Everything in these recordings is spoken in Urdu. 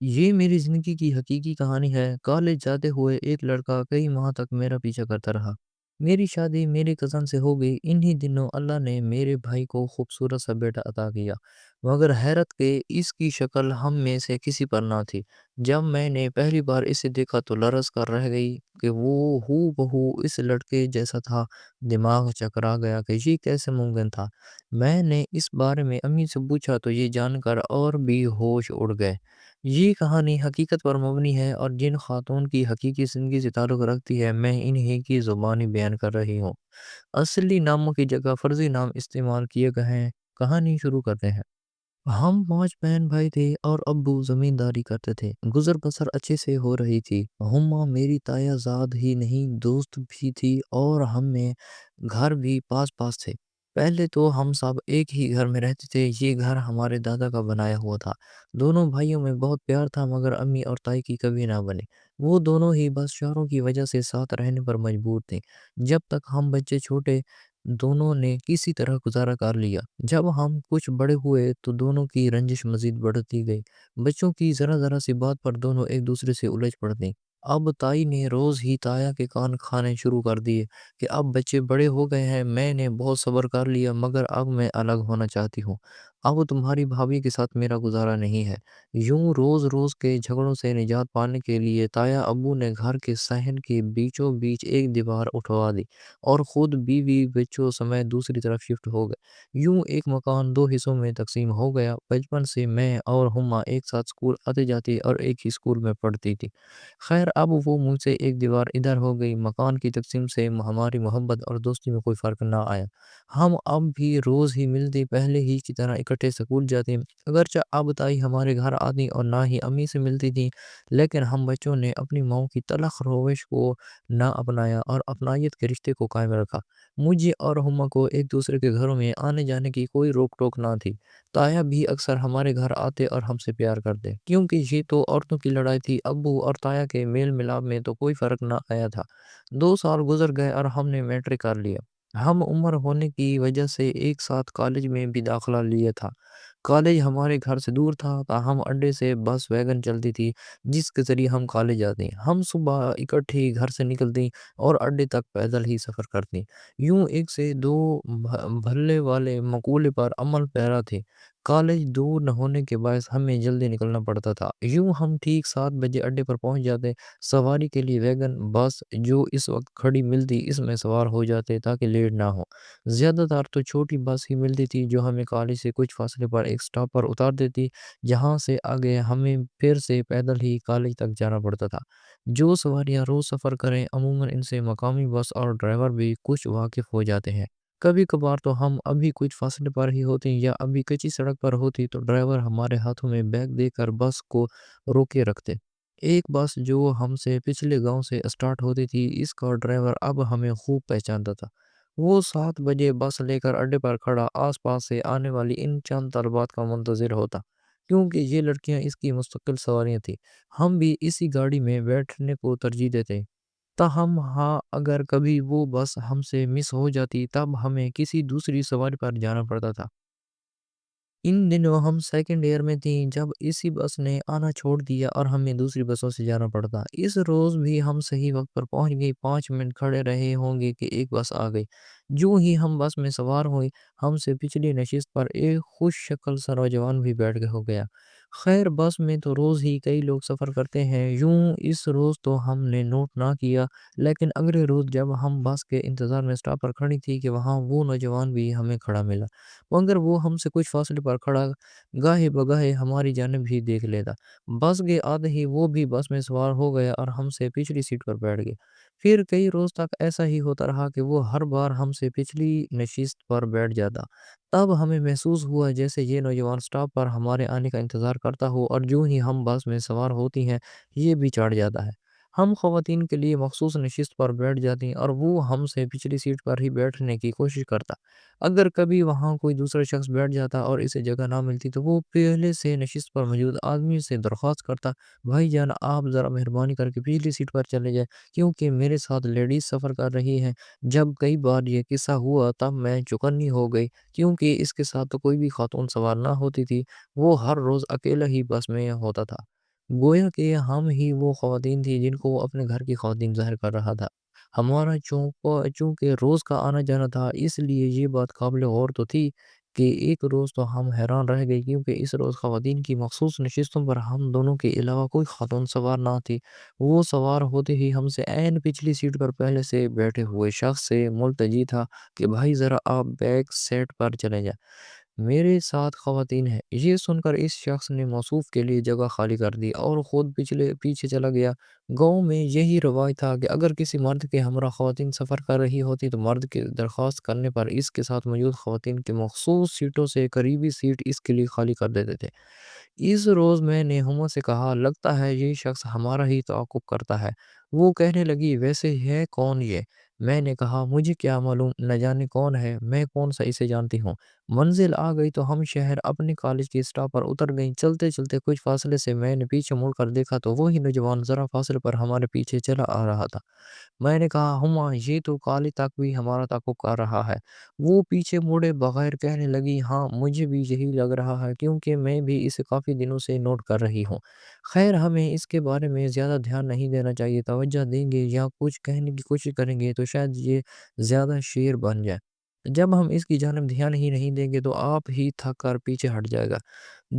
یہ میری زندگی کی حقیقی کہانی ہے۔ کالج جاتے ہوئے ایک لڑکا کئی ماہ تک میرا پیچھا کرتا رہا۔ میری شادی میری کزن سے ہو گئی۔ انہی دنوں اللہ نے میرے بھائی کو خوبصورت سا بیٹا عطا کیا، مگر حیرت کہ اس کی شکل ہم میں سے کسی پر نہ تھی۔ جب میں نے پہلی بار اسے دیکھا تو لرز کر رہ گئی کہ وہ ہو بہو اس لڑکے جیسا تھا۔ دماغ چکرا گیا کہ یہ کیسے ممکن تھا۔ میں نے اس بارے میں امی سے پوچھا تو یہ جان کر اور بھی ہوش اڑ گئے۔ یہ کہانی حقیقت پر مبنی ہے اور جن خاتون کی حقیقی زندگی سے تعلق رکھتی ہے میں انہی کی زبانی بیان کر رہی ہوں۔ اصلی ناموں کی جگہ فرضی نام استعمال کیے گئے ہیں۔ کہانی شروع کرتے ہیں۔ ہم 5 بہن بھائی تھے اور ابو زمینداری کرتے تھے۔ گزر بسر اچھے سے ہو رہی تھی۔ ہما میری تایا زاد ہی نہیں دوست بھی تھی اور ہم میں گھر بھی پاس پاس تھے۔ پہلے تو ہم سب ایک ہی گھر میں رہتے تھے۔ یہ گھر ہمارے دادا کا بنایا ہوا تھا۔ دونوں بھائیوں میں بہت پیار تھا مگر امی اور تائی کی کبھی نہ بنے۔ وہ دونوں ہی بس شوہروں کی وجہ سے ساتھ رہنے پر مجبور تھے۔ جب تک ہم بچے چھوٹے دونوں نے کسی طرح گزارا کر لیا۔ جب ہم کچھ بڑے ہوئے تو دونوں کی رنجش مزید بڑھتی گئی۔ بچوں کی ذرا ذرا سی بات پر دونوں ایک دوسرے سے الجھ پڑتے۔ اب تائی نے روز ہی تایا کے کان کھانے شروع کر دیے کہ اب بچے بڑے ہو گئے ہیں۔ میں نے بہت صبر کر لیا مگر اب میں الگ ہونا چاہتی ہوں۔ اب تمہاری بھابھی کے ساتھ میرا گزارا نہیں ہے۔ یوں روز روز کے جھگڑوں سے نجات پانے کے لیے تایا ابو نے گھر کے صحن کے بیچوں بیچ ایک دیوار اٹھوا دی اور خود بیوی بچوں سمیت دوسری طرف شفٹ ہو گئے۔ یوں ایک مکان 2 حصوں میں تقسیم ہو گیا۔ بچپن سے میں اور ہما ایک ساتھ اسکول آتے جاتے اور ایک ہی اسکول میں پڑھتی تھی۔ خیر اب وہ مجھ سے ایک دیوار ادھر ہو گئی۔ مکان کی تقسیم سے ہماری محبت اور دوستی میں کوئی فرق نہ آیا۔ ہم اب بھی روز ہی ملتے، پہلے ہی کی طرح اکٹھے اسکول جاتے۔ اگرچہ اب تائی ہمارے گھر آتی اور نہ ہی امی سے ملتی تھی، لیکن ہم بچوں نے اپنی ماؤں کی تلخ روش کو نہ اپنایا اور اپنائیت کے رشتے کو قائم رکھا۔ مجھے اور ہما کو ایک دوسرے کے گھروں میں آنے جانے کی کوئی روک ٹوک نہ تھی۔ تایا بھی اکثر ہمارے گھر آتے اور ہم سے پیار کرتے، کیونکہ یہ تو عورتوں کی لڑائی تھی۔ ابو اور تایا کے میل ملاپ میں تو کوئی فرق نہ آیا تھا۔ 2 سال گزر گئے اور ہم نے میٹرک کر لیا۔ ہم عمر ہونے کی وجہ سے ایک ساتھ کالج میں بھی داخلہ لیا تھا۔ کالج ہمارے گھر سے دور تھا تاہم اڈے سے بس ویگن چلتی تھی جس کے ذریعے ہم کالج جاتے۔ ہم صبح اکٹھے گھر سے نکلتے اور اڈے تک پیدل ہی سفر کرتے۔ یوں ایک سے دو بھلے والے مقولے پر عمل پیرا تھے۔ کالج دور نہ ہونے کے باعث ہمیں جلدی نکلنا پڑتا تھا۔ یوں ہم ٹھیک 7 بجے اڈے پر پہنچ جاتے۔ سواری کے لیے ویگن بس جو اس وقت کھڑی ملتی اس میں سوار ہو جاتے تاکہ لیٹ نہ ہو۔ زیادہ تر تو چھوٹی بس ہی ملتی تھی جو ہمیں کالج سے کچھ فاصلے پر ایک سٹاپ پر اتار دیتی، جہاں سے آگے ہمیں پھر سے پیدل ہی کالج تک جانا پڑتا تھا۔ جو سواریاں روز سفر کریں عموماً ان سے مقامی بس اور ڈرائیور بھی کچھ واقف ہو جاتے ہیں۔ کبھی کبھار تو ہم ابھی کچھ فاصلے پر ہی ہوتے یا ابھی کچی سڑک پر ہوتی تو ڈرائیور ہمارے ہاتھوں میں بیگ دے کر بس کو روکے رکھتے۔ ایک بس جو ہم سے پچھلے گاؤں سے اسٹارٹ ہوتی تھی اس کا ڈرائیور اب ہمیں خوب پہچانتا تھا۔ وہ 7 بجے بس لے کر اڈے پر کھڑا آس پاس سے آنے والی ان چند طلبات کا منتظر ہوتا، کیونکہ یہ لڑکیاں اس کی مستقل سواریاں تھیں۔ ہم بھی اسی گاڑی میں بیٹھنے کو ترجیح دیتے۔ تاہم ہاں اگر کبھی وہ بس ہم سے مس ہو جاتی تب ہمیں کسی دوسری سواری پر جانا پڑتا تھا۔ ان دنوں ہم سیکنڈ ایئر میں تھیں جب اسی بس نے آنا چھوڑ دیا اور ہمیں دوسری بسوں سے جانا پڑتا۔ اس روز بھی ہم صحیح وقت پر پہنچ گئی۔ 5 منٹ کھڑے رہے ہوں گے کہ ایک بس آ گئی۔ جو ہی ہم بس میں سوار ہوئے ہم سے پچھلی نشست پر ایک خوش شکل سا نوجوان بھی بیٹھ ہو گیا۔ خیر بس میں تو روز ہی کئی لوگ سفر کرتے ہیں، یوں اس روز تو ہم نے نوٹ نہ کیا، لیکن اگلے روز جب ہم بس کے انتظار میں سٹاپ پر کھڑی تھی کہ وہاں وہ نوجوان بھی ہمیں کھڑا ملا، مگر وہ ہم سے کچھ فاصلے پر کھڑا گاہے بگاہے ہماری جانب ہی دیکھ لیتا۔ بس کے آدھے ہی وہ بھی بس میں سوار ہو گیا اور ہم سے پچھلی سیٹ پر بیٹھ گیا۔ پھر کئی روز تک ایسا ہی ہوتا رہا کہ وہ ہر بار ہم سے پچھلی نشست پر بیٹھ جاتا۔ تب ہمیں محسوس ہوا جیسے یہ نوجوان سٹاپ پر ہمارے آنے کا انتظار کرتا ہو اور جو ہی ہم بس میں سوار ہوتی ہیں یہ بھی چڑھ جاتا ہے۔ ہم خواتین کے لیے مخصوص نشست پر بیٹھ جاتی اور وہ ہم سے پچھلی سیٹ پر ہی بیٹھنے کی کوشش کرتا۔ اگر کبھی وہاں کوئی دوسرا شخص بیٹھ جاتا اور اسے جگہ نہ ملتی تو وہ پہلے سے نشست پر موجود آدمی سے درخواست کرتا، بھائی جان آپ ذرا مہربانی کر کے پچھلی سیٹ پر چلے جائیں کیونکہ میرے ساتھ لیڈیز سفر کر رہی ہیں۔ جب کئی بار یہ قصہ ہوا تب میں چوکنی ہو گئی کیونکہ اس کے ساتھ تو کوئی بھی خاتون سوار نہ ہوتی تھی۔ وہ ہر روز اکیلا ہی بس میں ہوتا تھا۔ گویا کہ ہم ہی وہ خواتین تھیں جن کو وہ اپنے گھر کی خواتین ظاہر کر رہا تھا۔ ہمارا چونکہ روز کا آنا جانا تھا، اس لیے یہ بات قابل غور تو تھی کہ ایک روز تو ہم حیران رہ گئے، کیونکہ اس روز خواتین کی مخصوص نشستوں پر ہم دونوں کے علاوہ کوئی خاتون سوار نہ تھی۔ وہ سوار ہوتے ہی ہم سے عین پچھلی سیٹ پر پہلے سے بیٹھے ہوئے شخص سے ملتجی تھا کہ بھائی ذرا آپ بیک سیٹ پر چلے جائیں، میرے ساتھ خواتین ہیں۔ یہ سن کر اس شخص نے موصوف کے لیے جگہ خالی کر دی اور خود پیچھے چلا گیا۔ گاؤں میں یہی رواج تھا کہ اگر کسی مرد کے ہمراہ خواتین سفر کر رہی ہوتی تو مرد کی درخواست کرنے پر اس کے ساتھ موجود خواتین کی مخصوص سیٹوں سے قریبی سیٹ اس کے لیے خالی کر دیتے تھے۔ اس روز میں نے ہما سے کہا، لگتا ہے یہ شخص ہمارا ہی تعاقب کرتا ہے۔ وہ کہنے لگی، ویسے ہے کون یہ؟ میں نے کہا، مجھے کیا معلوم، نہ جانے کون ہے، میں کون سا اسے جانتی ہوں۔ منزل آ گئی تو ہم شہر اپنے کالج کے اسٹاپ پر اتر گئیں۔ چلتے چلتے کچھ فاصلے سے میں نے پیچھے مڑ کر دیکھا تو وہی نوجوان ذرا فاصلے پر ہمارے پیچھے چلا آ رہا تھا۔ میں نے کہا، ہما یہ تو کالج تک بھی ہمارا تعاقب کر رہا ہے۔ وہ پیچھے مڑے بغیر کہنے لگی، ہاں مجھے بھی یہی لگ رہا ہے، کیونکہ میں بھی اسے کافی دنوں سے نوٹ کر رہی ہوں۔ خیر، ہمیں اس کے بارے میں زیادہ دھیان نہیں دینا چاہیے، توجہ دیں گے یا کچھ کہنے کی کوشش کریں گے تو شاید یہ زیادہ شیر بن جائے۔ جب ہم اس کی جانب دھیان ہی نہیں دیں گے تو آپ ہی تھک کر پیچھے ہٹ جائے گا۔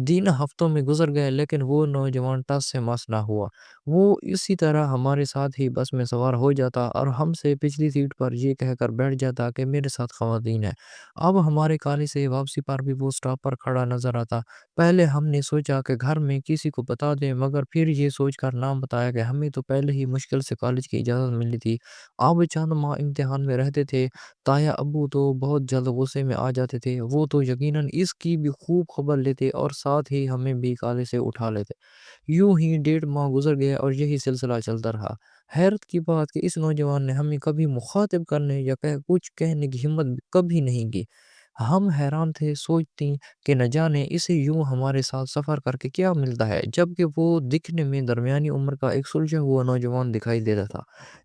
دن ہفتوں میں گزر گئے لیکن وہ نوجوان ٹس سے مس نہ ہوا۔ وہ اسی طرح ہمارے ساتھ ہی بس میں سوار ہو جاتا اور ہم سے پچھلی سیٹ پر یہ کہہ کر بیٹھ جاتا کہ میرے ساتھ خواتین ہیں۔ اب ہمارے کالج سے واپسی پر بھی وہ سٹاپ پر کھڑا نظر آتا۔ پہلے ہم نے سوچا کہ گھر میں کسی کو بتا دیں، مگر پھر یہ سوچ کر نہ بتایا کہ ہمیں تو پہلے ہی مشکل سے کالج کی اجازت ملی تھی۔ اب چند ماہ امتحان میں رہتے تھے۔ تایا ابو تو بہت جلد غصے میں آ جاتے تھے، وہ تو یقیناً اس کی بھی خوب خبر لیتے اور ساتھ ہی ہمیں بھی کالج سے اٹھا لیتے۔ یوں ہی 1.5 ماہ گزر گیا اور یہی سلسلہ چلتا رہا۔ حیرت کی بات کہ اس نوجوان نے ہمیں کبھی مخاطب کرنے یا کچھ کہنے کی ہمت کبھی نہیں کی۔ ہم حیران تھے، سوچتی کہ نہ جانے اسے یوں ہمارے ساتھ سفر کر کے کیا ملتا ہے، جبکہ وہ دکھنے میں درمیانی عمر کا ایک سلجھا ہوا نوجوان دکھائی دیتا تھا۔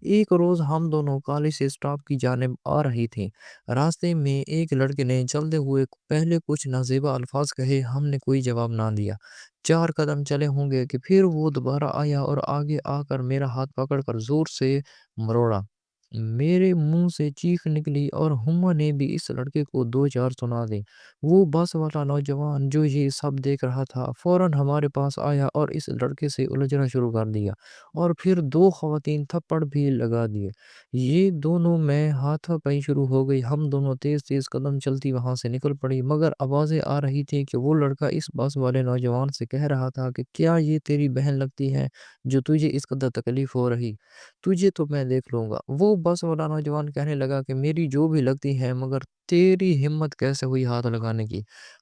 ایک روز ہم دونوں کالج سے اسٹاپ کی جانب آ رہی تھیں۔ راستے میں ایک لڑکے نے چلتے ہوئے پہلے کچھ نازیبا الفاظ کہے، ہم نے کوئی جواب نہ دیا۔ 4 قدم چلے ہوں گے کہ پھر وہ دوبارہ آیا اور آگے آ کر میرا ہاتھ پکڑ کر زور سے مروڑا۔ میرے منہ سے چیخ نکلی اور ہما نے بھی اس لڑکے کو دو چار سنا دی۔ وہ بس والا نوجوان جو یہ سب دیکھ رہا تھا فوراً ہمارے پاس آیا اور اس لڑکے سے الجھنا شروع کر دیا اور پھر 2 خواتین تھپڑ بھی لگا دیے۔ یہ دونوں میں ہاتھا پائی شروع ہو گئی۔ ہم دونوں تیز تیز قدم چلتی وہاں سے نکل پڑی، مگر آوازیں آ رہی تھی کہ وہ لڑکا اس بس والے نوجوان سے کہہ رہا تھا کہ کیا یہ تیری بہن لگتی ہے جو تجھے اس قدر تکلیف ہو رہی؟ تجھے تو میں دیکھ لوں گا۔ وہ بس والا نوجوان کہنے لگا کہ میری جو بھی لگتی ہے، مگر تیری ہمت کیسے ہوئی ہاتھ لگانے کی؟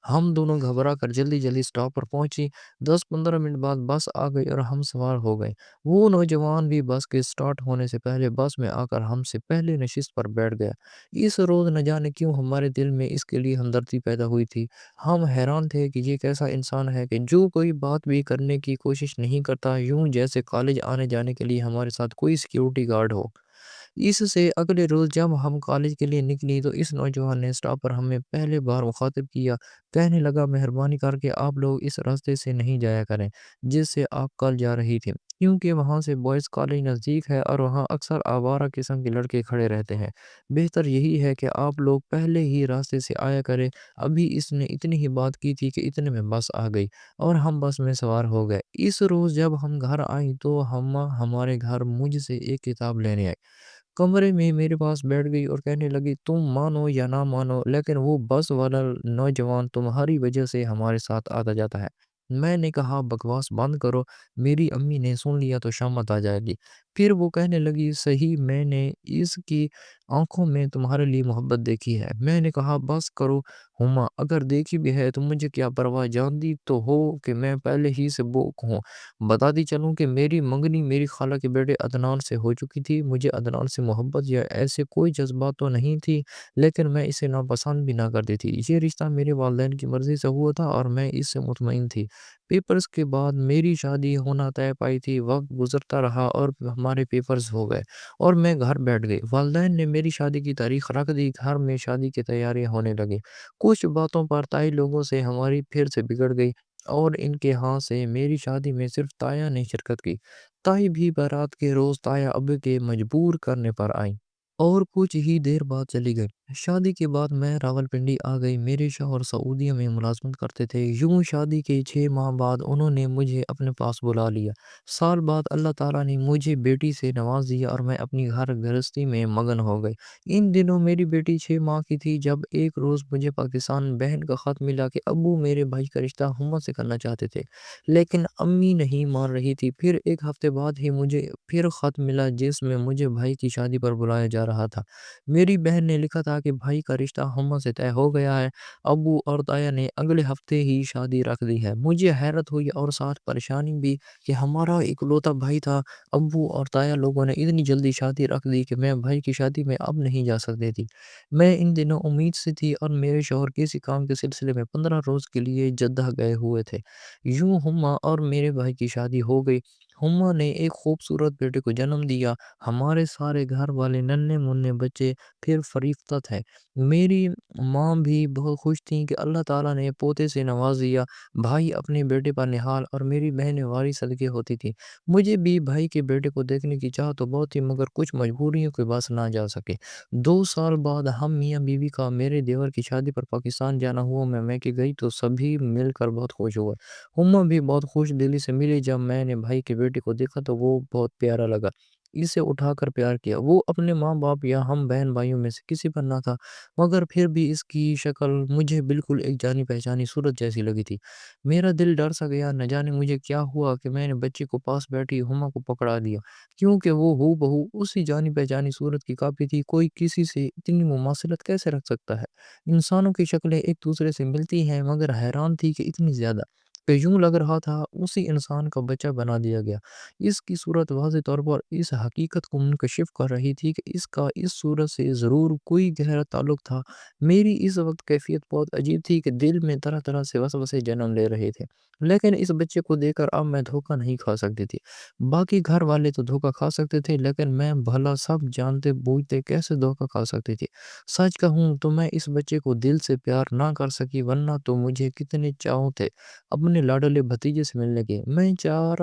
ہم دونوں گھبرا کر جلدی جلدی سٹاپ پر پہنچی۔ 10-15 منٹ بعد بس آ گئی اور ہم سوار ہو گئے۔ وہ نوجوان بھی بس کے سٹارٹ ہونے سے پہلے بس میں آ کر ہم سے پہلے نشست پر بیٹھ گیا۔ اس روز نہ جانے کیوں ہمارے دل میں اس کے لیے ہمدردی پیدا ہوئی تھی۔ ہم حیران تھے کہ یہ کیسا انسان ہے کہ جو کوئی بات بھی کرنے کی کوشش نہیں کرتا، یوں جیسے کالج آنے جانے کے لیے ہمارے ساتھ کوئی سیکیورٹی گارڈ ہو۔ اس سے اگلے روز جب ہم کالج کے لیے نکلی تو اس نوجوان نے اسٹاپ پر ہمیں پہلے بار مخاطب کیا۔ کہنے لگا، مہربانی کر کے آپ لوگ اس راستے سے نہیں جایا کریں جس سے آپ کل جا رہی تھی، کیونکہ وہاں سے بوائز کالج نزدیک ہے اور وہاں اکثر آوارہ قسم کے لڑکے کھڑے رہتے ہیں۔ بہتر یہی ہے کہ آپ لوگ پہلے ہی راستے سے آیا کریں۔ ابھی اس نے اتنی ہی بات کی تھی کہ اتنے میں بس آ گئی اور ہم بس میں سوار ہو گئے۔ اس روز جب ہم گھر آئیں تو ہمارے گھر مجھ سے ایک کتاب لینے آئی۔ کمرے میں میرے پاس بیٹھ گئی اور کہنے لگی، تم مانو یا نہ مانو لیکن وہ بس والا نوجوان تمہاری وجہ سے ہمارے ساتھ آتا جاتا ہے۔ میں نے کہا، بکواس بند کرو، میری امی نے سن لیا تو شامت آ جائے گی۔ پھر وہ کہنے لگی، صحیح، میں نے اس کی آنکھوں میں تمہارے لیے محبت دیکھی ہے۔ میں نے کہا، بس کرو ہما، اگر دیکھی بھی ہے تو مجھے کیا پرواہ، جانتی تو ہو کہ میں پہلے ہی سے بوک ہوں۔ بتاتی چلوں کہ میری منگنی میری خالہ کے بیٹے عدنان سے ہو چکی تھی۔ مجھے عدنان سے محبت یا ایسے کوئی جذبات تو نہیں تھی، لیکن میں اسے ناپسند بھی نہ کرتی تھی۔ یہ رشتہ میرے والدین کی مرضی سے ہوا تھا اور میں اس سے مطمئن تھی۔ پیپرز کے بعد میری شادی ہونا طے پائی تھی۔ وقت گزرتا رہا اور ہمارے پیپرز ہو گئے اور میں گھر بیٹھ گئی۔ والدین نے میری شادی کی تاریخ رکھ دی۔ گھر میں شادی کی تیاریاں ہونے لگی۔ کچھ باتوں پر تائی لوگوں سے ہماری پھر سے بگڑ گئی۔ اور ان کے ہاں سے میری شادی میں صرف تایا نے شرکت کی۔ تائی بھی بارات کے روز تایا ابو کے مجبور کرنے پر آئی اور کچھ ہی دیر بعد چلی گئی۔ شادی کے بعد میں راولپنڈی آ گئی۔ میرے شوہر سعودیہ میں ملازمت کرتے تھے۔ یوں شادی کے 6 ماہ بعد انہوں نے مجھے اپنے پاس بلا لیا۔ سال بعد اللہ تعالیٰ نے مجھے بیٹی سے نواز دیا اور میں اپنی گھر گرہستی میں مگن ہو گئی۔ ان دنوں میری بیٹی 6 ماہ کی تھی جب ایک روز مجھے پاکستان بہن کا خط ملا کہ ابو میرے بھائی کا رشتہ ہما سے کرنا چاہتے تھے، لیکن امی نہیں مان رہی تھی۔ پھر ایک ہفتے بعد ہی مجھے پھر خط ملا جس میں مجھے بھائی کی شادی پر بلایا جا رہا تھا۔ میری بہن نے لکھا تھا کہ بھائی کا رشتہ ہما سے طے ہو گیا ہے۔ ابو اور تایا نے اگلے ہفتے ہی شادی رکھ دی ہے۔ مجھے حیرت ہوئی اور ساتھ پریشانی بھی کہ ہمارا اکلوتا بھائی تھا۔ ابو اور تایا لوگوں نے اتنی جلدی شادی رکھ دی کہ میں بھائی کی شادی میں اب نہیں جا سکتی تھی۔ میں ان دنوں امید سے تھی اور میرے شوہر کسی کام کے سلسلے میں 15 روز کے لیے جدہ گئے ہوئے تھے۔ یوں ہما اور میرے بھائی کی شادی ہو گئی۔ ہما نے ایک خوبصورت بیٹے کو جنم دیا۔ ہمارے سارے گھر والے ننھے منھے بچے پھر فریفتت ہے۔ میری ماں بھی بہت خوش تھیں کہ اللہ تعالیٰ نے پوتے سے نواز دیا۔ بھائی اپنے بیٹے پر نہال اور میری بہنیں واری صدقے ہوتی تھی۔ مجھے بھی بھائی کے بیٹے کو دیکھنے کی چاہ تو بہت تھی مگر کچھ مجبوریوں کے بس نہ جا سکے۔ 2 سال بعد ہم میاں بیوی کا میرے دیور کی شادی پر پاکستان جانا ہوا۔ میں کہ گئی تو سبھی مل کر بہت خوش ہوئے۔ ہما بھی بہت خوش دلی سے ملی۔ جب میں نے بھائی کے بیٹے کو دیکھا تو وہ بہت پیارا لگا۔ اسے اٹھا کر پیار کیا۔ وہ اپنے ماں باپ یا ہم بہن بھائیوں میں سے کسی پر نہ تھا مگر پھر بھی اس کی شکل مجھے بالکل ایک جانی پہچانی صورت جیسی لگی تھی۔ میرا دل ڈر سا گیا، نہ جانے مجھے کیا ہوا کہ میں نے بچے کو پاس بیٹھی ہما کو پکڑا دیا، کیونکہ وہ ہو بہو اسی جانی پہچانی صورت کی کاپی تھی۔ کوئی کسی سے اتنی مماثلت کیسے رکھ سکتا ہے؟ انسانوں کی شکلیں ایک دوسرے سے ملتی ہیں مگر حیران تھی کہ اتنی زیادہ، کہ یوں لگ رہا تھا اسی انسان کا بچہ بنا دیا گیا۔ اس کی صورت واضح طور پر اس حقیقت کو منکشف کر رہی تھی کہ اس کا اس صورت سے ضرور کوئی گہرا تعلق تھا۔ میری اس وقت کیفیت بہت عجیب تھی کہ دل میں طرح طرح سے وسوسے جنم لے رہے تھے، لیکن اس بچے کو دیکھ کر اب میں دھوکہ نہیں کھا سکتی تھی۔ باقی گھر والے تو دھوکہ کھا سکتے تھے لیکن میں بھلا سب جانتے بوجھتے کیسے دھوکہ کھا سکتی تھی؟ سچ کہوں تو میں اس بچے کو دل سے پیار نہ کر سکی، ورنہ تو مجھے کتنے چاؤ تھے اپنے لاڈلے بھتیجے سے ملنے کے۔ میں 4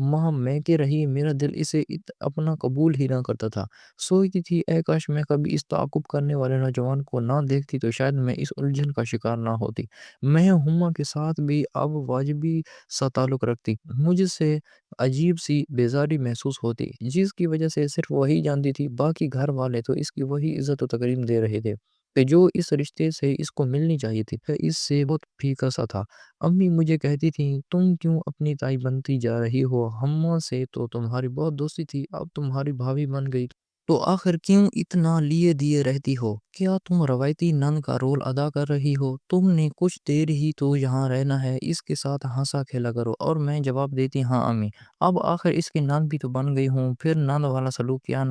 ماہ میکے رہی، میرا دل اسے اپنا قبول ہی نہ کرتا تھا۔ سوچتی تھی اے کاش میں کبھی اس تعاقب کرنے والے نوجوان کو نہ دیکھتی تو شاید میں اس الجھن کا شکار نہ ہوتی۔ میں ہما کے ساتھ بھی اب واجبی سا تعلق رکھتی۔ مجھ سے عجیب سی بیزاری محسوس ہوتی جس کی وجہ سے صرف وہی جانتی تھی۔ باقی گھر والے تو اس کی وہی عزت و تکریم دے رہے تھے کہ جو اس رشتے سے اس کو ملنی چاہیے تھی۔ اس سے بہت پھیکا سا تھا۔ امی مجھے کہتی تھیں تم کیوں اپنی تائی بنتی جا رہی ہو؟ ہما سے تو تمہاری بہت دوستی تھی، اب تمہاری بھابھی بن گئی تو آخر کیوں اتنا لیے دیے رہتی ہو؟ کیا تم روایتی نن کا رول ادا کر رہی ہو؟ تم نے کچھ دیر ہی تو یہاں رہنا ہے، اس کے ساتھ ہنسا کھیلا کرو۔ اور میں جواب دیتی ہاں امی، اب آخر اس کی نند بھی تو بن گئی ہوں، پھر نند والا سلوک کیوں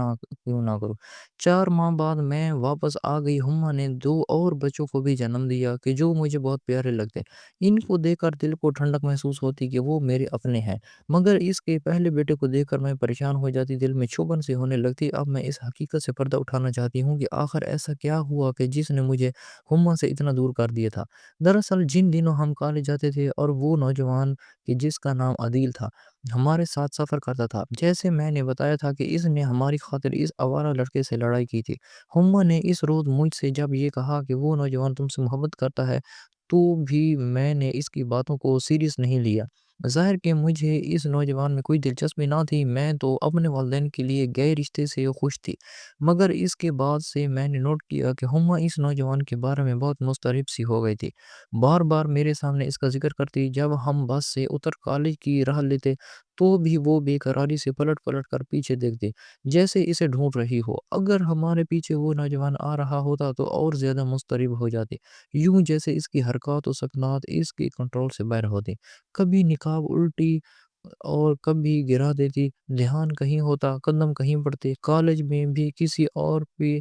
نہ کروں۔ 4 ماہ بعد میں واپس آ گئی۔ ہما نے 2 اور بچوں کو بھی جنم دیا کہ جو مجھے بہت پیارے لگتے۔ ان کو دیکھ کر دل کو ٹھنڈک محسوس ہوتی کہ وہ میرے اپنے ہیں، مگر اس کے پہلے بیٹے کو دیکھ کر میں پریشان ہو جاتی، دل میں چبھن سی ہونے لگتی۔ اب میں اس حقیقت سے پردہ اٹھانا چاہتی ہوں کہ آخر ایسا کیا ہوا کہ جس نے مجھے ہما سے اتنا دور کر دیا تھا۔ دراصل جن دنوں ہم کالج جاتے تھے اور وہ نوجوان کہ جس کا نام عادل تھا ہمارے ساتھ سفر کرتا تھا، جیسے میں نے بتایا تھا کہ اس نے ہماری خاطر اس آوارہ لڑکے سے لڑائی کی تھی۔ ہما نے اس روز مجھ سے جب یہ کہا کہ وہ نوجوان تم سے محبت کرتا ہے تو بھی میں نے اس کی باتوں کو سیریس نہیں لیا۔ ظاہر کہ مجھے اس نوجوان میں کوئی دلچسپی نہ تھی، میں تو اپنے والدین کے لیے گئے رشتے سے خوش تھی، مگر اس کے بعد سے میں نے نوٹ کیا کہ ہما اس نوجوان کے بارے میں بہت مضطرب سی ہو گئی تھی۔ بار بار میرے سامنے اس کا ذکر کرتی، جب ہم بس سے اتر کالج کی راہ لیتے تو بھی وہ بے قراری سے پلٹ پلٹ کر پیچھے دیکھتے جیسے اسے ڈھونڈ رہی ہو۔ اگر ہمارے پیچھے وہ نوجوان آ رہا ہوتا تو اور زیادہ مضطرب ہو جاتے، یوں جیسے اس کی حرکات و سکنات اس کے کنٹرول سے باہر ہوتی۔ کبھی نقاب الٹی اور کبھی گرا دیتی، دھیان کہیں ہوتا، قدم کہیں پڑتے، کالج میں بھی کسی اور بھی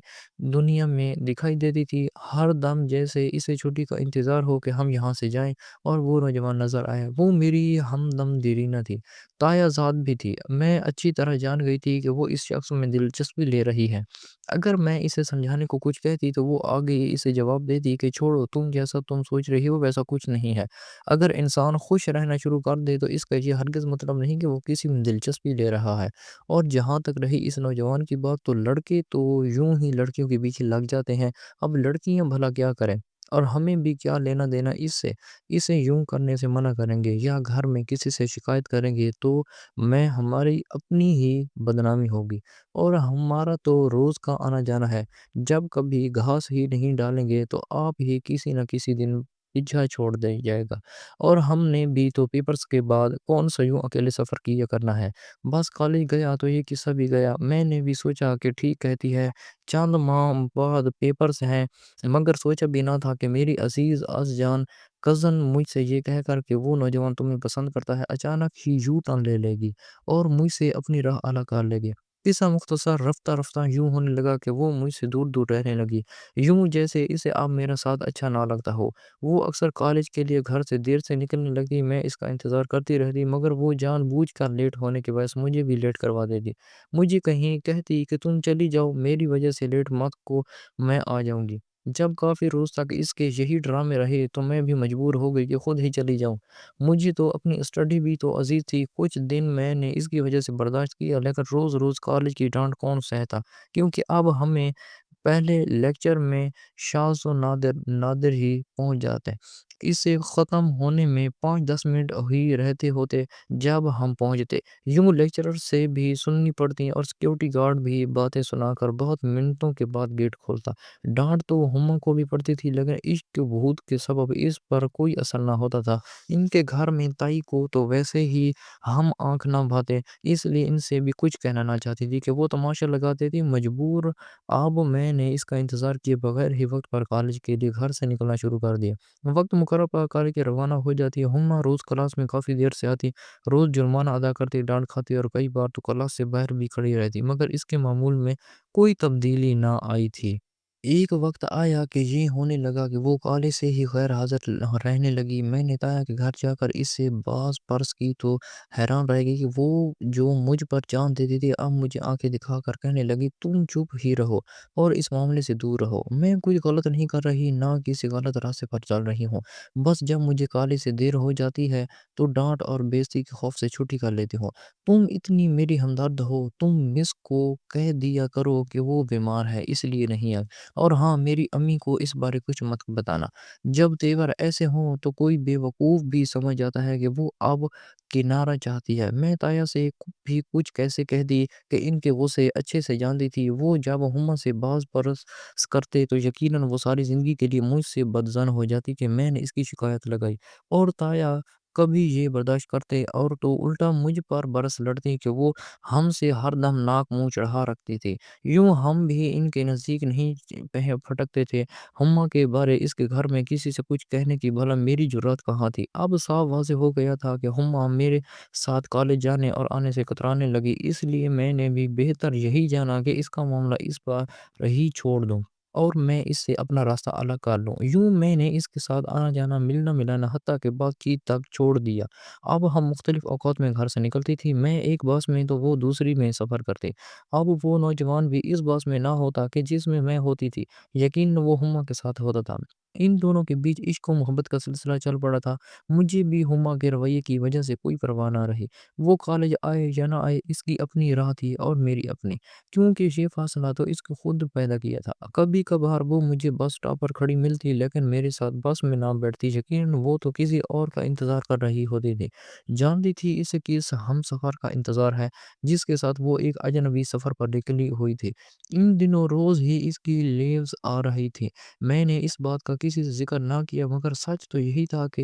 دنیا میں دکھائی دیتی تھی، ہر دم جیسے اسے چھٹی کا انتظار ہو کہ ہم یہاں سے جائیں اور وہ نوجوان نظر آئے۔ وہ میری ہمدم دیرینہ تھی، تایا ذات بھی تھی۔ میں اچھی طرح جان گئی تھی کہ وہ اس شخص میں دلچسپی لے رہی ہے۔ اگر میں اسے سمجھانے کو کچھ کہتی تو وہ آگے اسے جواب دیتی کہ چھوڑو، تم جیسا تم سوچ رہی ہو ویسا کچھ نہیں ہے۔ اگر انسان خوش رہنا شروع کر دے تو اس کا یہ ہرگز مطلب نہیں کہ وہ کسی میں دلچسپی لے رہا ہے۔ اور جہاں تک رہی اس نوجوان کی بات، تو لڑکے تو یوں ہی لڑکیوں کے پیچھے لگ جاتے ہیں، اب لڑکیاں بھلا کیا کریں؟ اور ہمیں بھی کیا لینا دینا اس سے؟ اسے یوں کرنے سے منع کریں گے یا گھر میں کسی سے شکایت کریں گے تو میں ہماری اپنی ہی بدنامی ہوگی، اور ہمارا تو روز کا آنا جانا ہے۔ جب کبھی گھاس ہی نہیں ڈالیں گے تو آپ ہی کسی نہ کسی دن پیچھا چھوڑ دے جائے گا، اور ہم نے بھی تو پیپرز کے بعد کون سا یوں اکیلے سفر کیا کرنا ہے۔ بس کالج گیا تو یہ قصہ بھی گیا۔ میں نے بھی سوچا کہ ٹھیک کہتی ہے، چند ماہ بعد پیپرز ہیں، مگر سوچا بھی نہ تھا کہ میری عزیز جان کزن مجھ سے یہ کہہ کر کہ وہ نوجوان تمہیں پسند کرتا ہے، اچانک ہی یو ٹرن لے گی اور مجھ سے اپنی راہ الگ کر لے گی۔ قصہ مختصر، رفتہ رفتہ یوں ہونے لگا کہ وہ مجھ سے دور دور رہنے لگی، یوں جیسے اسے اب میرا ساتھ اچھا نہ لگتا ہو۔ وہ اکثر کالج کے لیے گھر سے دیر سے نکلنے لگتی، میں اس کا انتظار کرتی رہتی، مگر وہ جان بوجھ کر لیٹ ہونے کے باعث مجھے بھی لیٹ کروا دیتی۔ مجھے کہیں کہتی کہ تم چلی جاؤ، میری وجہ سے لیٹ مت کو، میں آ جاؤں گی۔ جب کافی روز تک اس کے یہی ڈرامے رہے تو میں بھی مجبور ہو گئی کہ خود ہی چلی جاؤں۔ مجھے تو اپنی اسٹڈی بھی تو عزیز تھی۔ کچھ دن میں نے اس کی وجہ سے برداشت کیا، لیکن روز روز کالج کی ڈانٹ کون سہتا، کیونکہ اب ہمیں پہلے لیکچر میں شاذ و نادر نادر ہی پہنچ جاتے، اسے ختم ہونے میں 5-10 منٹ ہی رہتے ہوتے جب ہم پہنچتے۔ یوں لیکچرر سے بھی سننی پڑتی اور سیکیورٹی گارڈ بھی باتیں سنا کر بہت منٹوں کے بعد گیٹ کھولتا۔ ڈانٹ تو ہما کو بھی پڑتی تھی، لیکن عشق کے بہت کے سبب اس پر کوئی اثر نہ ہوتا تھا۔ ان کے گھر میں تائی کو تو ویسے ہی ہم آنکھ نہ بھاتے، اس لیے ان سے بھی کچھ کہنا نہ چاہتی تھی کہ وہ تماشا لگاتے تھی۔ مجبور اب میں نے اس کا انتظار کیے بغیر ہی وقت پر کالج کے لیے گھر سے نکلنا شروع کر دیا۔ وقت مقرر پر کالج کے روانہ ہو جاتی، ہما روز کلاس میں کافی دیر سے آتی، روز جرمانہ ادا کرتی، ڈانٹ کھاتی اور کئی بار تو کلاس سے باہر بھی کھڑی رہتی، مگر اس کے معمول میں کوئی تبدیلی نہ آئی تھی۔ ایک وقت آیا کہ یہ ہونے لگا کہ وہ کالج سے ہی غیر حاضر رہنے لگی۔ میں نے تایا کہ گھر جا کر اس سے باز پرس کی تو حیران رہ گئی کہ وہ جو مجھ پر جان دیتی تھی اب مجھے آنکھیں دکھا کر کہنے لگی تم چپ ہی رہو اور اس معاملے سے دور رہو، میں کچھ غلط نہیں کر رہی، نہ کسی غلط راستے پر چل رہی ہوں، بس جب مجھے کالج سے دیر ہو جاتی ہے تو ڈانٹ اور بےعزتی کے خوف سے چھٹی کر لیتی ہوں۔ تم اتنی میری ہمدرد ہو، تم مس کو کہہ دیا کرو کہ وہ بیمار ہے اس لیے نہیں آئی، اور ہاں میری امی کو اس بارے کچھ مت بتانا۔ جب تیور ایسے ہوں تو کوئی بے وقوف بھی سمجھ جاتا ہے کہ وہ اب کنارہ چاہتی ہے۔ میں تایا سے بھی کچھ کیسے کہہ دی کہ ان کے غصے اچھے سے جانتی تھی، وہ جب ہما سے باز پرس کرتے تو یقیناً وہ ساری زندگی کے لیے مجھ سے بدظن ہو جاتی کہ میں نے اس کی شکایت لگائی، اور تایا کبھی یہ برداشت کرتے اور تو الٹا مجھ پر برس لڑتی کہ وہ ہم سے ہر دم ناک منہ چڑھا رکھتی تھی۔ یوں ہم بھی ان کے نزدیک نہیں پھٹکتے تھے۔ ہما کے بارے اس کے گھر میں کسی سے کچھ کہنے کی بھلا میری جرات کہاں تھی؟ اب صاف واضح ہو گیا تھا کہ ہما میرے ساتھ کالج جانے اور آنے سے کترانے لگی، اس لیے میں نے بھی بہتر یہی جانا کہ اس کا معاملہ اس پر ہی چھوڑ دوں اور میں اس سے اپنا راستہ الگ کر لوں۔ یوں میں نے اس کے ساتھ آنا جانا، ملنا ملانا، حتیٰ کہ بات چیت تک چھوڑ دیا۔ اب ہم مختلف اوقات میں گھر سے نکلتی تھی، میں ایک بس میں تو وہ دوسری میں سفر کرتے۔ اب وہ نوجوان بھی اس بس میں نہ ہوتا کہ جس میں ہوتی تھی، یقیناً وہ ہما کے ساتھ ہوتا تھا۔ ان دونوں کے بیچ عشق و محبت کا سلسلہ چل پڑا تھا۔ مجھے بھی ہما کے رویے کی وجہ سے کوئی پرواہ نہ رہی، وہ کالج آئے یا نہ آئے اس کی اپنی راہ تھی اور میری اپنی، کیونکہ یہ فاصلہ تو اس کو خود پیدا کیا تھا۔ کبھی کبھار وہ مجھے بس سٹاپ پر کھڑی ملتی، لیکن میرے ساتھ بس میں نہ بیٹھتی، یقیناً وہ تو کسی اور کا انتظار کر رہی ہوتی تھی، جانتی تھی اسے کس ہم سفر کا انتظار ہے جس کے ساتھ وہ ایک اجنبی سفر پر نکلی ہوئی تھی۔ ان دنوں روز ہی اس کی لیوز آ رہی تھی۔ میں نے اس بات کا کسی سے ذکر نہ کیا، مگر سچ تو یہی تھا کہ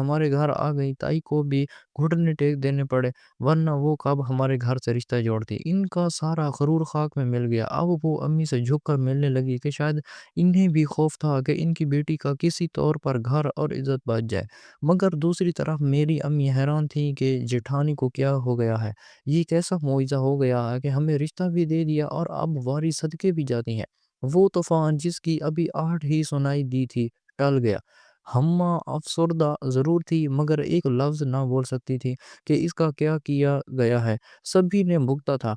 ہمارے گھر آ گئی، تائی کو بھی گھٹنے ٹیک دینے پڑے، ورنہ وہ کب ہمارے گھر سے رشتہ جوڑتی۔ ان کا سارا غرور خاک میں مل گیا۔ اب وہ امی سے جھک کر ملنے لگی کہ شاید انہیں بھی خوف تھا کہ ان کی بیٹی کا کسی طور پر گھر اور عزت بچ جائے۔ مگر دوسری طرف میری امی حیران تھی کہ جیٹھانی کو کیا ہو گیا ہے، یہ کیسا معجزہ ہو گیا ہے کہ ہمیں رشتہ بھی دے دیا اور اب واری صدقے بھی جاتی ہیں۔ وہ طوفان جس کی ابھی آہٹ ہی سنائی دی تھی ٹل گیا۔ ہمّا افسردہ ضرور تھی مگر ایک لفظ نہ بول سکتی تھی کہ اس کا کیا کیا گیا ہے۔ سبھی نے بھگتا تھا۔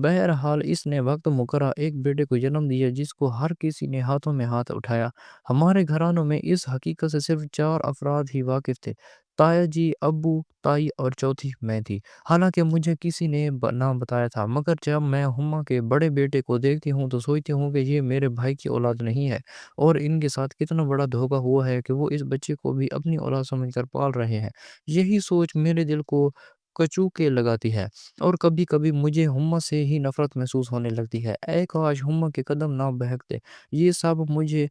بہرحال اس نے وقت مکرہ ایک بیٹے کو جنم دیا جس کو ہر کسی نے ہاتھوں میں ہاتھ اٹھایا۔ ہمارے گھرانوں میں اس حقیقت سے صرف 4 افراد ہی واقف تھے، تایا جی، ابو، تائی اور چوتھی میں تھی۔ حالانکہ مجھے کسی نے نہ بتایا تھا، مگر جب میں ہما کے بڑے بیٹے کو دیکھتی ہوں تو سوچتی ہوں کہ یہ میرے بھائی کی اولاد نہیں ہے اور ان کے ساتھ کتنا بڑا دھوکہ ہوا ہے کہ وہ اس بچے کو بھی اپنی اولاد سمجھ کر پال رہے ہیں۔ یہی سوچ میرے دل کو کچوکے لگاتی ہے اور کبھی کبھی مجھے ہما سے ہی نفرت محسوس ہونے لگتی ہے۔ اے کاش ہما کے قدم نہ بہکتے۔ یہ سب مجھے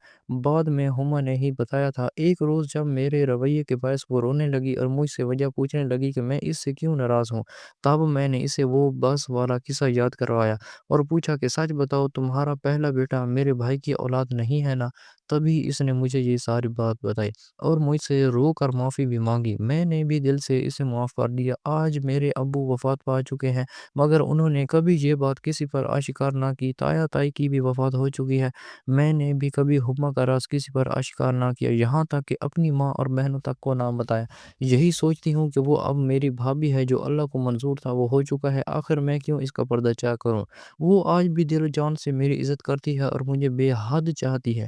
بعد میں ہما نے ہی بتایا تھا۔ ایک روز جب میرے رویے کے باعث وہ رونے لگی اور مجھ سے وجہ پوچھنے لگی کہ میں اس سے کیوں ناراض ہوں، تب میں نے اسے وہ بس والا قصہ یاد کروایا اور پوچھا کہ سچ بتاؤ تمہارا پہلا بیٹا میرے بھائی کی اولاد نہیں ہے نا؟ تبھی اس نے مجھے یہ ساری بات بتائی اور مجھ سے رو کر معافی بھی مانگی۔ میں نے بھی دل سے اسے معاف کر دیا۔ آج میرے ابو وفات پا چکے ہیں مگر انہوں نے کبھی یہ بات کسی پر آشکار نہ کی۔ تایا تائی کی بھی وفات ہو چکی ہے۔ میں نے بھی کبھی ہما کا راز کسی پر آشکار نہ کیا، یہاں تک کہ اپنی ماں اور بہنوں تک کو نہ بتایا۔ یہی سوچتی ہوں کہ وہ اب میری بھابھی ہے، جو اللہ کو منظور تھا وہ ہو چکا ہے، آخر میں کیوں اس کا پردہ چاک کروں؟ وہ آج بھی دل و جان سے میری عزت کرتی ہے اور مجھے بے حد چاہتی ہے۔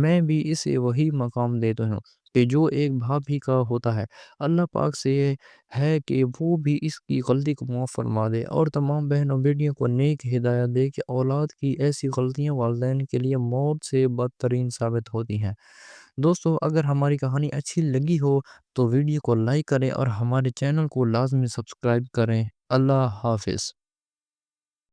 میں بھی اسے وہی مقام دیتا ہوں کہ جو ایک بھابھی کا ہوتا ہے۔ اللہ پاک سے یہ ہے کہ وہ بھی اس کی غلطی کو معاف فرما دے اور تمام بہنوں بیٹیوں کو نیک ہدایت دے کہ اولاد کی ایسی غلطیاں والدین کے لیے موت سے بدترین ثابت ہوتی ہیں۔ دوستو، اگر ہماری کہانی اچھی لگی ہو تو ویڈیو کو لائک کریں اور ہمارے چینل کو لازمی سبسکرائب کریں۔ اللہ حافظ۔